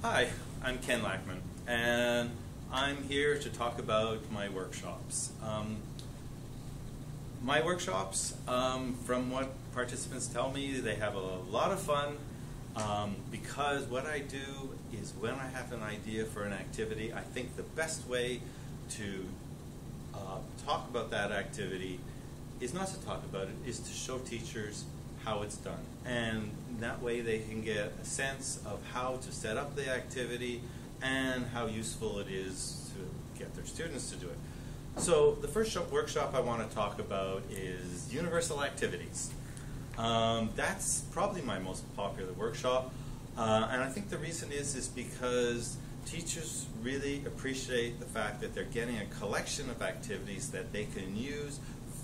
Hi, I'm Ken Lackman, and I'm here to talk about my workshops. My workshops, from what participants tell me, they have a lot of fun because what I do is when I have an idea for an activity, I think the best way to talk about that activity is not to talk about it, is to show teachers how it's done. And that way they can get a sense of how to set up the activity and how useful it is to get their students to do it. So the first workshop I want to talk about is universal activities. That's probably my most popular workshop, and I think the reason is because teachers really appreciate the fact that they're getting a collection of activities that they can use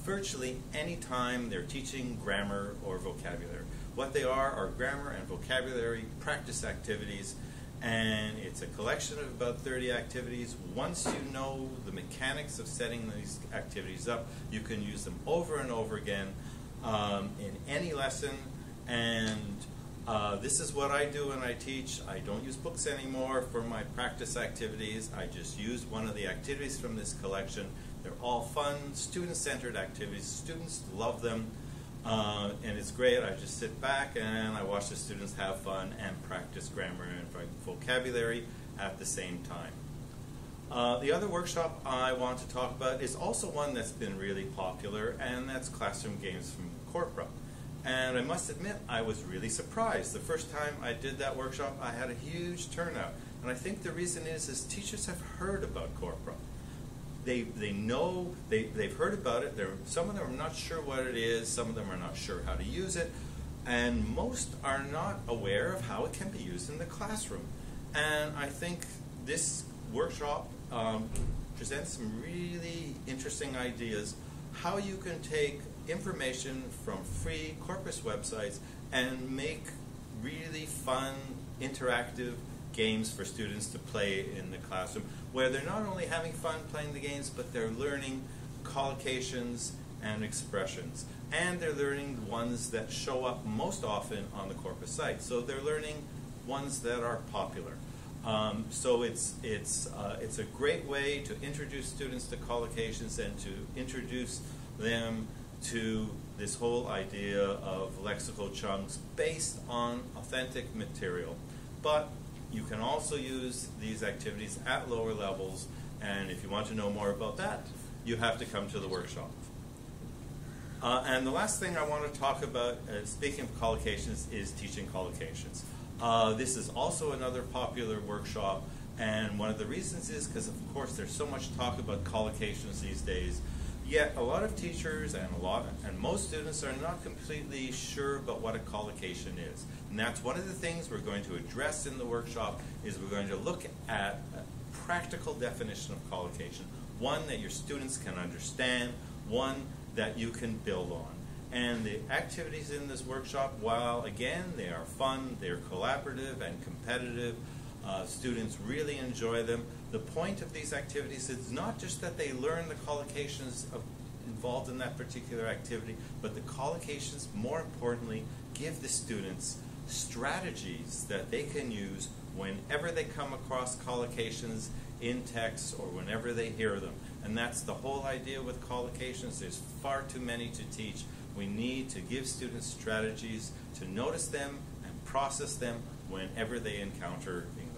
virtually any time they're teaching grammar or vocabulary. What they are grammar and vocabulary practice activities, and it's a collection of about 30 activities. Once you know the mechanics of setting these activities up, you can use them over and over again in any lesson, and this is what I do when I teach. I don't use books anymore for my practice activities. I just use one of the activities from this collection. They're all fun, student-centered activities. Students love them, and it's great. I just sit back and I watch the students have fun and practice grammar and vocabulary at the same time. The other workshop I want to talk about is also one that's been really popular, and that's classroom games from Corpora. And I must admit, I was really surprised. The first time I did that workshop, I had a huge turnout. And I think the reason is teachers have heard about Corpora. They know, they've heard about it. Some of them are not sure what it is. Some of them are not sure how to use it. And most are not aware of how it can be used in the classroom. And I think this workshop presents some really interesting ideas how you can take information from free corpus websites and make really fun, interactive games for students to play in the classroom, where they're not only having fun playing the games, but they're learning collocations and expressions. And they're learning ones that show up most often on the corpus site. So they're learning ones that are popular. So it's a great way to introduce students to collocations and to introduce them to this whole idea of lexical chunks based on authentic material. But you can also use these activities at lower levels, and if you want to know more about that, you have to come to the workshop. And the last thing I want to talk about, speaking of collocations, is teaching collocations. This is also another popular workshop, and one of the reasons is because, of course, there's so much talk about collocations these days. Yet a lot of teachers and most students are not completely sure about what a collocation is. And that's one of the things we're going to address in the workshop, is we're going to look at a practical definition of collocation, one that your students can understand, one that you can build on. And the activities in this workshop, while again they are fun, they're collaborative and competitive, students really enjoy them. The point of these activities is not just that they learn the collocations involved in that particular activity, but the collocations, more importantly, give the students strategies that they can use whenever they come across collocations in text or whenever they hear them. And that's the whole idea with collocations. There's far too many to teach. We need to give students strategies to notice them and process them whenever they encounter English.